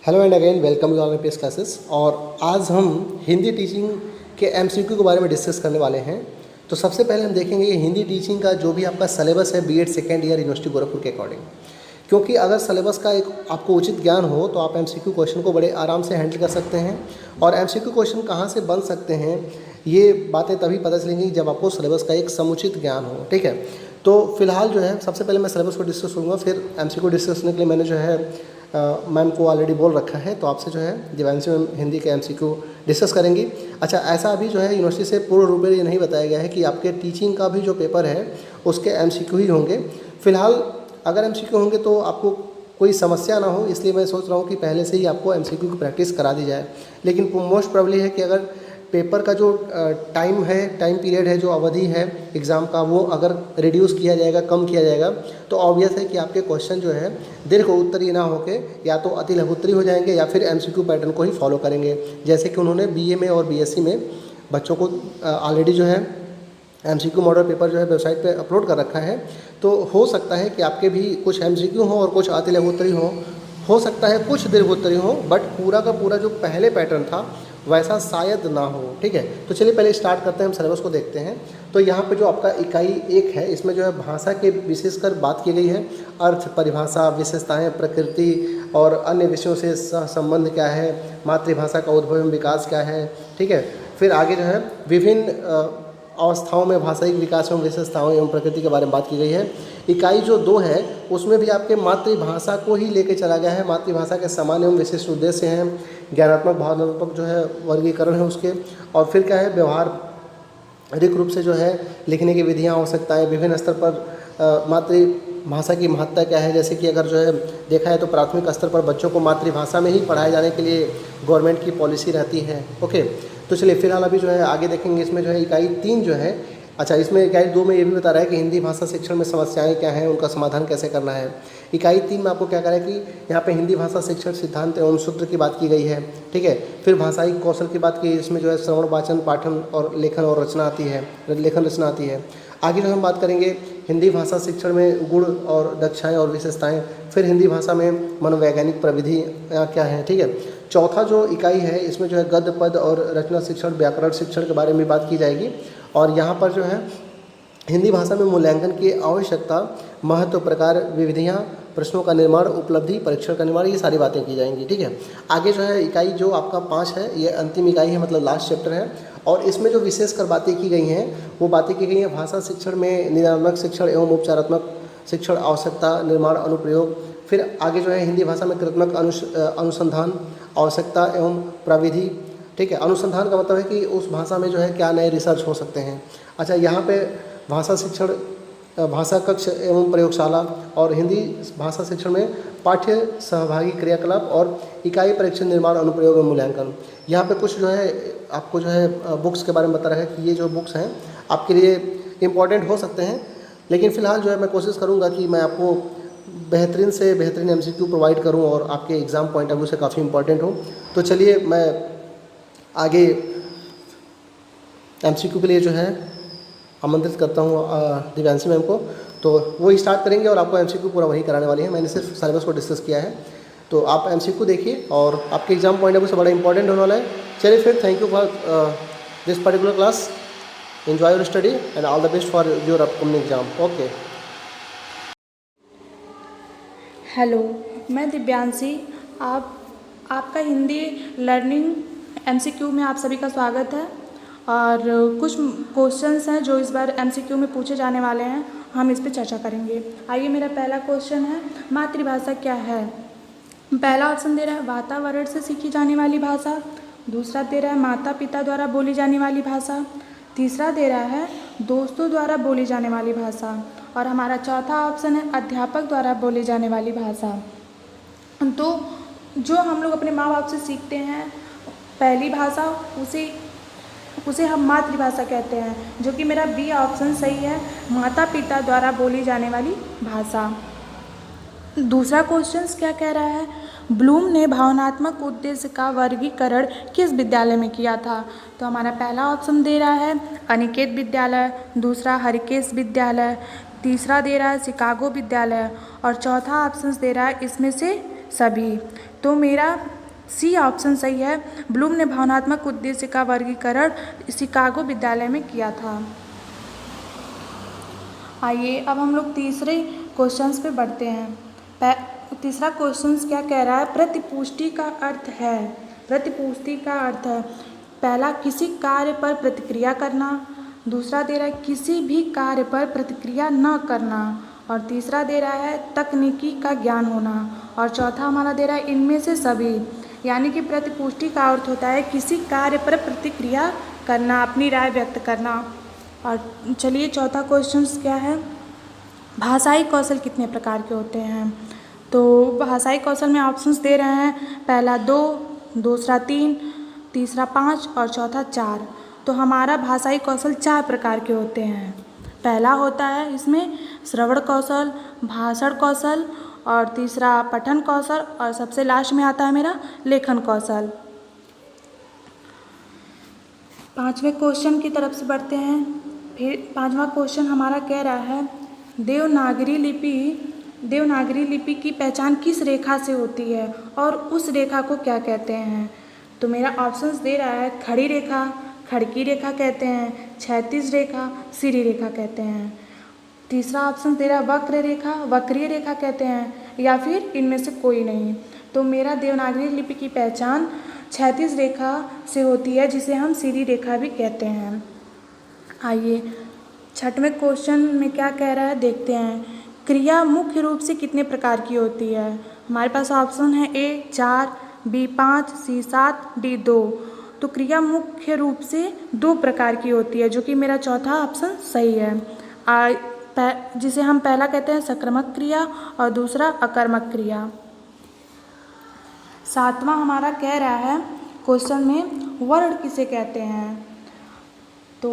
Hello and again welcome you all PS classes. और आज हम हिंदी टीचिंग के एमसीक्यू के बारे में डिस्कस करने वाले हैं। तो सबसे पहले हम देखेंगे कि हिंदी टीचिंग का जो भी आपका सिलेबस है BEd second year university Gorakhpur के अकॉर्डिंग, क्योंकि अगर सिलेबस का एक आपको उचित ज्ञान हो तो आप एमसीक्यू क्वेश्चन को बड़े आराम से हैंडल कर सकते हैं। और एमसीक्यू क्वेश्चन कहाँ से बन सकते हैं ये बातें तभी पता चलेंगी जब आपको सिलेबस का एक समुचित ज्ञान हो। ठीक है, तो फिलहाल जो है सबसे पहले मैं सिलेबस को डिस्कस करूँगा, फिर एमसीक्यू डिस्कस करने के लिए मैंने जो है मैम को ऑलरेडी बोल रखा है, तो आपसे जो है दिव्यांशी मैम हिंदी के एमसीक्यू डिस्कस करेंगी। अच्छा, ऐसा अभी जो है यूनिवर्सिटी से पूर्ण रूप में ये नहीं बताया गया है कि आपके टीचिंग का भी जो पेपर है उसके एमसीक्यू ही होंगे। फिलहाल अगर एमसीक्यू होंगे तो आपको कोई समस्या ना हो, इसलिए मैं सोच रहा हूँ कि पहले से ही आपको एमसीक्यू की प्रैक्टिस करा दी जाए। लेकिन मोस्ट प्रोबेबली है कि अगर पेपर का जो टाइम पीरियड है, जो अवधि है एग्ज़ाम का, वो अगर रिड्यूस किया जाएगा, कम किया जाएगा, तो ऑब्वियस है कि आपके क्वेश्चन जो है दीर्घ उत्तरीय ना होके या तो अति लघु उत्तरीय हो जाएंगे या फिर एमसीक्यू पैटर्न को ही फॉलो करेंगे, जैसे कि उन्होंने बीए में और बीएससी में बच्चों को ऑलरेडी जो है एमसीक्यू मॉडल पेपर जो है वेबसाइट पे अपलोड कर रखा है। तो हो सकता है कि आपके भी कुछ एमसीक्यू हो और कुछ अति लघु उत्तरीय हो सकता है कुछ दीर्घ उत्तरीय हो, बट पूरा का पूरा जो पहले पैटर्न था वैसा शायद ना हो। ठीक है, तो चलिए पहले स्टार्ट करते हैं, हम सिलेबस को देखते हैं। तो यहाँ पे जो आपका इकाई 1 है, इसमें जो है भाषा के विशेषकर बात की गई है। अर्थ, परिभाषा, विशेषताएं, प्रकृति और अन्य विषयों से संबंध क्या है, मातृभाषा का उद्भव एवं विकास क्या है। ठीक है, फिर आगे जो है विभिन्न अवस्थाओं में भाषाई विकास एवं विशेषताओं एवं प्रकृति के बारे में बात की गई है। इकाई जो 2 है उसमें भी आपके मातृभाषा को ही लेके चला गया है। मातृभाषा के समान एवं विशिष्ट उद्देश्य हैं, ज्ञानात्मक भावनात्मक जो है वर्गीकरण है उसके, और फिर क्या है व्यवहारिक रूप से जो है लिखने की विधियाँ, आवश्यकताएँ, विभिन्न स्तर पर मातृभाषा की महत्ता क्या है। जैसे कि अगर जो है देखा है तो प्राथमिक स्तर पर बच्चों को मातृभाषा में ही पढ़ाए जाने के लिए गवर्नमेंट की पॉलिसी रहती है। ओके, तो चलिए फिलहाल अभी जो है आगे देखेंगे। इसमें जो है इकाई 3 जो है, अच्छा इसमें इकाई 2 में ये भी बता रहा है कि हिंदी भाषा शिक्षण में समस्याएं क्या हैं, उनका समाधान कैसे करना है। इकाई 3 में आपको क्या कह रहा है कि यहाँ पे हिंदी भाषा शिक्षण सिद्धांत एवं सूत्र की बात की गई है। ठीक है, फिर भाषाई कौशल की बात की, इसमें जो है श्रवण, वाचन, पाठन और लेखन और रचना आती है, लेखन रचना आती है। आगे जो हम बात करेंगे हिंदी भाषा शिक्षण में गुण और दक्षाएँ और विशेषताएँ, फिर हिंदी भाषा में मनोवैज्ञानिक प्रविधि क्या है। ठीक है, चौथा जो इकाई है इसमें जो है गद्य, पद और रचना शिक्षण, व्याकरण शिक्षण के बारे में बात की जाएगी। और यहाँ पर जो है हिंदी भाषा में मूल्यांकन की आवश्यकता, महत्व, प्रकार, विधियाँ, प्रश्नों का निर्माण, उपलब्धि, परीक्षण का निर्माण, ये सारी बातें की जाएंगी। ठीक है, आगे जो है इकाई जो आपका 5 है, ये अंतिम इकाई है, मतलब लास्ट चैप्टर है। और इसमें जो विशेष कर बातें की गई हैं वो बातें की गई हैं भाषा शिक्षण में निदानात्मक शिक्षण एवं उपचारात्मक शिक्षण, आवश्यकता, निर्माण, अनुप्रयोग। फिर आगे जो है हिंदी भाषा में कृत्मक अनुसंधान, आवश्यकता एवं प्रविधि। ठीक है, अनुसंधान का मतलब है कि उस भाषा में जो है क्या नए रिसर्च हो सकते हैं। अच्छा, यहाँ पे भाषा शिक्षण, भाषा कक्ष एवं प्रयोगशाला, और हिंदी भाषा शिक्षण में पाठ्य सहभागी क्रियाकलाप और इकाई परीक्षण, निर्माण, अनुप्रयोग एवं मूल्यांकन। यहाँ पे कुछ जो है आपको जो है बुक्स के बारे में बता रहा है कि ये जो बुक्स हैं आपके लिए इम्पॉर्टेंट हो सकते हैं। लेकिन फ़िलहाल जो है मैं कोशिश करूँगा कि मैं आपको बेहतरीन से बेहतरीन एमसीक्यू प्रोवाइड करूं और आपके एग्ज़ाम पॉइंट ऑफ व्यू से काफ़ी इंपॉर्टेंट हो। तो चलिए मैं आगे एमसीक्यू के लिए जो है आमंत्रित करता हूं दिव्यांशी मैम को, तो वो स्टार्ट करेंगे और आपको एमसीक्यू पूरा वही कराने वाली है। मैंने सिर्फ सिलेबस को डिस्कस किया है, तो आप एमसीक्यू देखिए और आपके एग्ज़ाम पॉइंट ऑफ व्यू से बड़ा इंपॉर्टेंट होने वाला है। चलिए फिर, thank you for this particular class, enjoy your study and all the best for your upcoming exam. Okay. Hello, मैं दिव्यांशी। आपका हिंदी लर्निंग एमसीक्यू में आप सभी का स्वागत है। और कुछ क्वेश्चंस हैं जो इस बार एमसीक्यू में पूछे जाने वाले हैं, हम इस पे चर्चा करेंगे। आइए, मेरा पहला क्वेश्चन है, मातृभाषा क्या है। पहला ऑप्शन दे रहा है वातावरण से सीखी जाने वाली भाषा, दूसरा दे रहा है माता पिता द्वारा बोली जाने वाली भाषा, तीसरा दे रहा है दोस्तों द्वारा बोली जाने वाली भाषा, और हमारा चौथा ऑप्शन है अध्यापक द्वारा बोली जाने वाली भाषा। तो जो हम लोग अपने माँ बाप से सीखते हैं पहली भाषा, उसे हम मातृभाषा कहते हैं, जो कि मेरा बी ऑप्शन सही है, माता पिता द्वारा बोली जाने वाली भाषा। दूसरा क्वेश्चन क्या कह रहा है, ब्लूम ने भावनात्मक उद्देश्य का वर्गीकरण किस विद्यालय में किया था। तो हमारा पहला ऑप्शन दे रहा है अनिकेत विद्यालय, दूसरा हरिकेश विद्यालय, तीसरा दे रहा है शिकागो विद्यालय, और चौथा ऑप्शन दे रहा है इसमें से सभी। तो मेरा सी ऑप्शन सही है। ब्लूम ने भावनात्मक उद्देश्य का वर्गीकरण शिकागो विद्यालय में किया था। आइए अब हम लोग तीसरे क्वेश्चंस पे बढ़ते हैं। तीसरा क्वेश्चंस क्या कह रहा है, प्रतिपुष्टि का अर्थ है। प्रतिपुष्टि का अर्थ है पहला किसी कार्य पर प्रतिक्रिया करना, दूसरा दे रहा है किसी भी कार्य पर प्रतिक्रिया न करना, और तीसरा दे रहा है तकनीकी का ज्ञान होना, और चौथा हमारा दे रहा है इनमें से सभी। यानी कि प्रतिपुष्टि का अर्थ होता है किसी कार्य पर प्रतिक्रिया करना, अपनी राय व्यक्त करना। और चलिए चौथा क्वेश्चन क्या है, भाषाई कौशल कितने प्रकार के होते हैं। तो भाषाई कौशल में ऑप्शंस दे रहे हैं, पहला 2, दूसरा 3, तीसरा 5 और चौथा 4। तो हमारा भाषाई कौशल 4 प्रकार के होते हैं। पहला होता है इसमें श्रवण कौशल, भाषण कौशल, और तीसरा पठन कौशल, और सबसे लास्ट में आता है मेरा लेखन कौशल। पाँचवें क्वेश्चन की तरफ से बढ़ते हैं। फिर पाँचवा क्वेश्चन हमारा कह रहा है देवनागरी लिपि की पहचान किस रेखा से होती है और उस रेखा को क्या कहते हैं। तो मेरा ऑप्शंस दे रहा है खड़ी रेखा, खड़की रेखा कहते हैं, क्षैतिज रेखा, सीधी रेखा कहते हैं। तीसरा ऑप्शन दे रहा है वक्र रेखा, वक्रीय रेखा कहते हैं, या फिर इनमें से कोई नहीं। तो मेरा देवनागरी लिपि की पहचान क्षैतिज रेखा से होती है, जिसे हम सीधी रेखा भी कहते हैं। आइए छठवें क्वेश्चन में क्या कह रहा है देखते हैं। क्रिया मुख्य रूप से कितने प्रकार की होती है। हमारे पास ऑप्शन है ए 4, बी 5, सी 7, डी 2। तो क्रिया मुख्य रूप से 2 प्रकार की होती है, जो कि मेरा चौथा ऑप्शन सही है। जिसे हम पहला कहते हैं सक्रामक क्रिया और दूसरा अकर्मक क्रिया। सातवां हमारा कह रहा है क्वेश्चन में वर्ण किसे कहते हैं। तो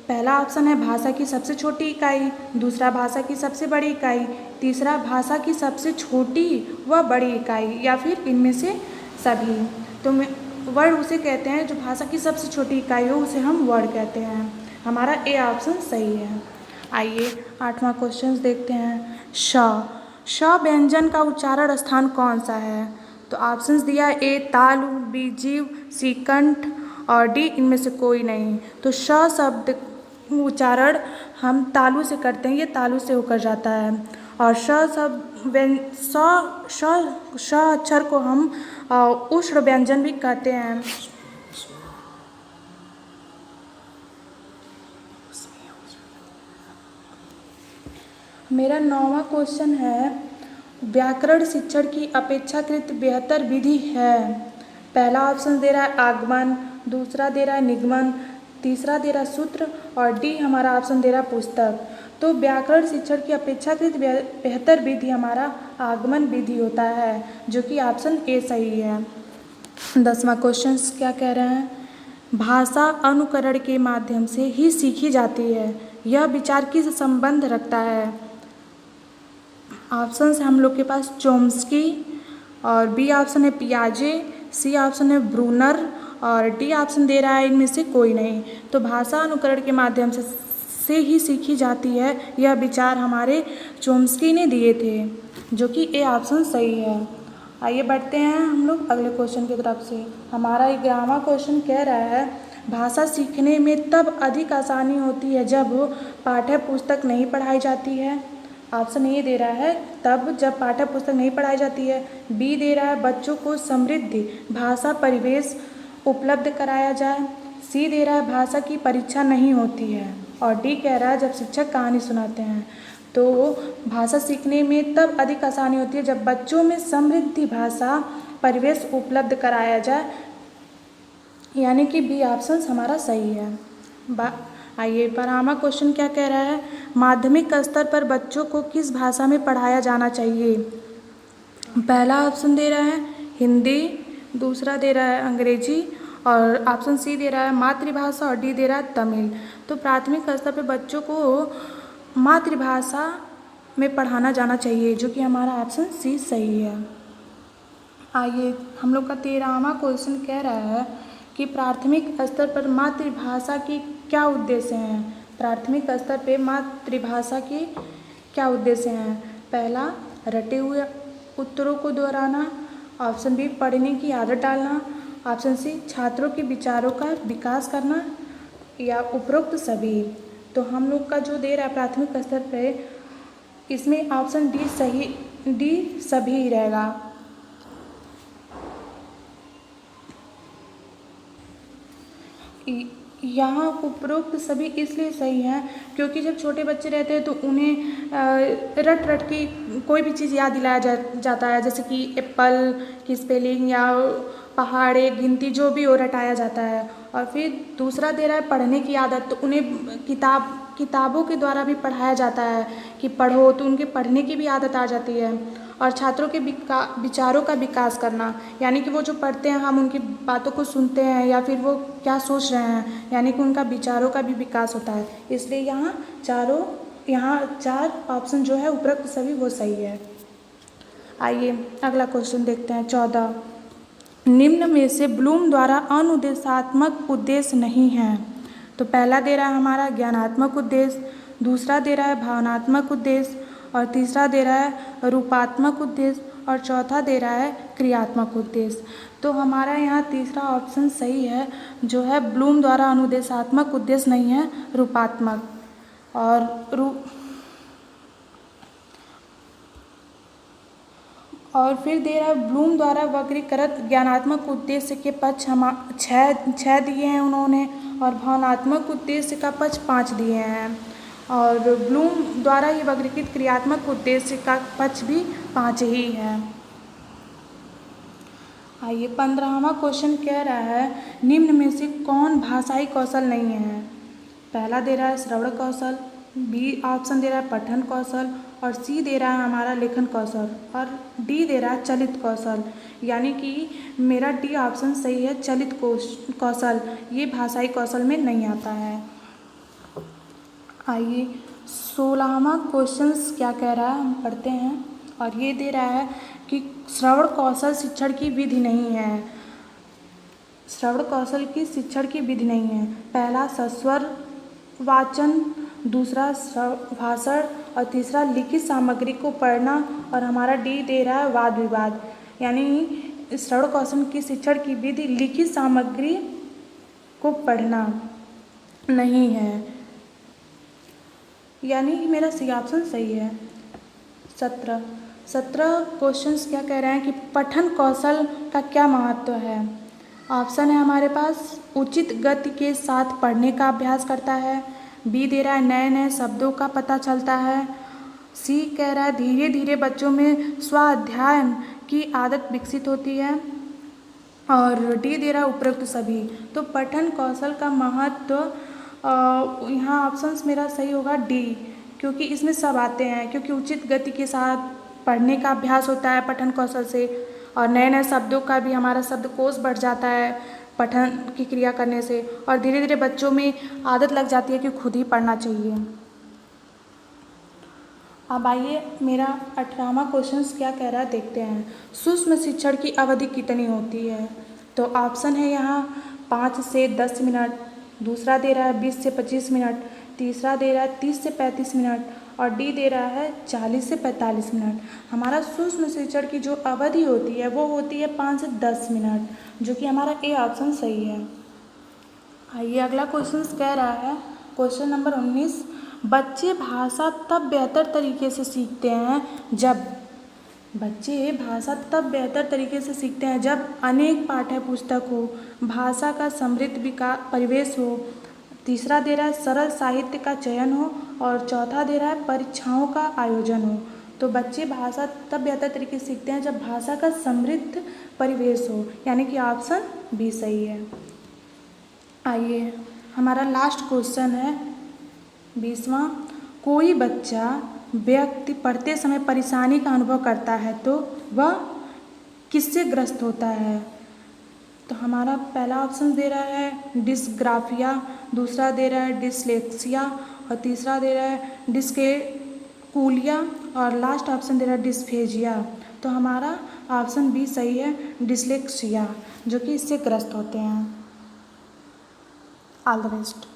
पहला ऑप्शन है भाषा की सबसे छोटी इकाई, दूसरा भाषा की सबसे बड़ी इकाई, तीसरा भाषा की सबसे छोटी व बड़ी इकाई, या फिर इनमें से सभी। तो वर्ण उसे कहते हैं जो भाषा की सबसे छोटी इकाई हो, उसे हम वर्ण कहते हैं। हमारा ए ऑप्शन सही है। आइए आठवां क्वेश्चन देखते हैं। श व्यंजन का उच्चारण स्थान कौन सा है। तो ऑप्शंस दिया ए तालु, बी जीव, सी कंठ और डी इनमें से कोई नहीं। तो श शब्द उच्चारण हम तालु से करते हैं, ये तालु से होकर जाता है। और श अक्षर को हम उष्ण व्यंजन भी कहते हैं। मेरा 9वां क्वेश्चन है व्याकरण शिक्षण की अपेक्षाकृत बेहतर विधि है। पहला ऑप्शन दे रहा है आगमन, दूसरा दे रहा है निगमन, तीसरा दे रहा है सूत्र, और डी हमारा ऑप्शन दे रहा है पुस्तक। तो व्याकरण शिक्षण की अपेक्षाकृत बेहतर विधि हमारा आगमन विधि होता है, जो कि ऑप्शन ए सही है। 10वां क्वेश्चन क्या कह रहे हैं, भाषा अनुकरण के माध्यम से ही सीखी जाती है, यह विचार किस संबंध रखता है। ऑप्शन है हम लोग के पास चोम्स्की, और बी ऑप्शन है पियाजे, सी ऑप्शन है ब्रूनर, और डी ऑप्शन दे रहा है इनमें से कोई नहीं। तो भाषा अनुकरण के माध्यम से ही सीखी जाती है, यह विचार हमारे चोम्स्की ने दिए थे, जो कि ए ऑप्शन सही है। आइए बढ़ते हैं हम लोग अगले क्वेश्चन की तरफ से। हमारा 11वां क्वेश्चन कह रहा है भाषा सीखने में तब अधिक आसानी होती है जब पाठ्य पुस्तक नहीं पढ़ाई जाती है। ऑप्शन ए दे रहा है तब जब पाठ्य पुस्तक नहीं पढ़ाई जाती है, बी दे रहा है बच्चों को समृद्ध भाषा परिवेश उपलब्ध कराया जाए, सी दे रहा है भाषा की परीक्षा नहीं होती है, और डी कह रहा है जब शिक्षक कहानी सुनाते हैं। तो भाषा सीखने में तब अधिक आसानी होती है जब बच्चों में समृद्ध भाषा परिवेश उपलब्ध कराया जाए, यानी कि बी ऑप्शन हमारा सही है। आइए 12वां क्वेश्चन क्या कह रहा है, माध्यमिक स्तर पर बच्चों को किस भाषा में पढ़ाया जाना चाहिए। पहला ऑप्शन दे रहा है हिंदी, दूसरा दे रहा है अंग्रेजी, और ऑप्शन सी दे रहा है मातृभाषा, और डी दे रहा है तमिल। तो प्राथमिक स्तर पर बच्चों को मातृभाषा में पढ़ाना जाना चाहिए, जो कि हमारा ऑप्शन सी सही है। आइए हम लोग का 13वां क्वेश्चन कह रहा है कि प्राथमिक स्तर पर मातृभाषा की क्या उद्देश्य हैं। प्राथमिक स्तर पे मातृभाषा की क्या उद्देश्य हैं। पहला उत्तरों को दोहराना, ऑप्शन बी पढ़ने की आदत डालना, ऑप्शन सी छात्रों के विचारों का विकास करना या उपरोक्त सभी। तो हम लोग का जो दे रहा है प्राथमिक स्तर पे, इसमें ऑप्शन डी सही, डी सभी ही रहेगा। यहाँ उपरोक्त सभी इसलिए सही है क्योंकि जब छोटे बच्चे रहते हैं तो उन्हें रट रट के कोई भी चीज़ याद दिलाया जाता है, जैसे कि एप्पल की स्पेलिंग या पहाड़े गिनती जो भी हो रटाया जाता है। और फिर दूसरा दे रहा है पढ़ने की आदत, तो उन्हें किताबों के द्वारा भी पढ़ाया जाता है कि पढ़ो, तो उनके पढ़ने की भी आदत आ जाती है। और छात्रों के विचारों का विकास करना, यानी कि वो जो पढ़ते हैं हम उनकी बातों को सुनते हैं या फिर वो क्या सोच रहे हैं, यानी कि उनका विचारों का भी विकास होता है। इसलिए यहाँ चार ऑप्शन जो है उपरोक्त सभी वो सही है। आइए अगला क्वेश्चन देखते हैं। 14, निम्न में से ब्लूम द्वारा अनुदेशात्मक उद्देश्य नहीं है। तो पहला दे रहा है हमारा ज्ञानात्मक उद्देश्य, दूसरा दे रहा है भावनात्मक उद्देश्य, और तीसरा दे रहा है रूपात्मक उद्देश्य, और चौथा दे रहा है क्रियात्मक उद्देश्य। तो हमारा यहाँ तीसरा ऑप्शन सही है, जो है ब्लूम द्वारा अनुदेशात्मक उद्देश्य नहीं है, रूपात्मक। और फिर दे रहा है ब्लूम द्वारा वर्गीकृत ज्ञानात्मक उद्देश्य के पक्ष छः दिए हैं उन्होंने, और भावनात्मक उद्देश्य का पक्ष 5 दिए हैं, और ब्लूम द्वारा ये वर्गीकृत क्रियात्मक उद्देश्य का पक्ष भी 5 ही है। आइए 15वां क्वेश्चन कह रहा है निम्न में से कौन भाषाई कौशल नहीं है। पहला दे रहा है श्रवण कौशल, बी ऑप्शन दे रहा है पठन कौशल, और सी दे रहा है हमारा लेखन कौशल, और डी दे रहा है चलित कौशल। यानी कि मेरा डी ऑप्शन सही है, चलित कौशल, ये भाषाई कौशल में नहीं आता है। आइए 16वां क्वेश्चन क्या कह रहा है हम पढ़ते हैं, और ये दे रहा है कि श्रवण कौशल शिक्षण की विधि नहीं है। श्रवण कौशल की शिक्षण की विधि नहीं है। पहला सस्वर वाचन, दूसरा भाषण, और तीसरा लिखित सामग्री को पढ़ना, और हमारा डी दे रहा है वाद विवाद। यानी श्रवण कौशल की शिक्षण की विधि लिखित सामग्री को पढ़ना नहीं है, यानी कि मेरा सी ऑप्शन सही है। 17 क्वेश्चंस क्या कह रहे हैं कि पठन कौशल का क्या महत्व है। ऑप्शन है हमारे पास उचित गति के साथ पढ़ने का अभ्यास करता है, बी दे रहा है नए नए शब्दों का पता चलता है, सी कह रहा है धीरे धीरे बच्चों में स्वाध्यायन की आदत विकसित होती है, और डी दे रहा है उपरोक्त सभी। तो पठन कौशल का महत्व यहाँ ऑप्शंस मेरा सही होगा डी, क्योंकि इसमें सब आते हैं, क्योंकि उचित गति के साथ पढ़ने का अभ्यास होता है पठन कौशल से, और नए नए शब्दों का भी हमारा शब्दकोश बढ़ जाता है पठन की क्रिया करने से, और धीरे धीरे बच्चों में आदत लग जाती है कि खुद ही पढ़ना चाहिए। अब आइए मेरा 18वां क्वेश्चन क्या कह रहा है देखते हैं। सूक्ष्म शिक्षण की अवधि कितनी होती है। तो ऑप्शन है यहाँ 5 से 10 मिनट, दूसरा दे रहा है 20 से 25 मिनट, तीसरा दे रहा है 30 से 35 मिनट, और डी दे रहा है 40 से 45 मिनट। हमारा सूक्ष्म शिक्षण की जो अवधि होती है वो होती है 5 से 10 मिनट, जो कि हमारा ए ऑप्शन सही है। आइए अगला क्वेश्चन कह रहा है, क्वेश्चन नंबर 19, बच्चे भाषा तब बेहतर तरीके से सीखते हैं जब अनेक पाठ्य पुस्तक हो, भाषा का समृद्ध परिवेश हो, तीसरा दे रहा है सरल साहित्य का चयन हो, और चौथा दे रहा है परीक्षाओं का आयोजन हो। तो बच्चे भाषा तब बेहतर तरीके से सीखते हैं जब भाषा का समृद्ध परिवेश हो, यानी कि ऑप्शन बी सही है। आइए हमारा लास्ट क्वेश्चन है 20वां, कोई व्यक्ति पढ़ते समय परेशानी का अनुभव करता है तो वह किससे ग्रस्त होता है। तो हमारा पहला ऑप्शन दे रहा है डिस्ग्राफिया, दूसरा दे रहा है डिसलेक्सिया, और तीसरा दे रहा है डिस्कैलकुलिया, और लास्ट ऑप्शन दे रहा है डिस्फेजिया। तो हमारा ऑप्शन बी सही है, डिसलेक्सिया, जो कि इससे ग्रस्त होते हैं। All the best.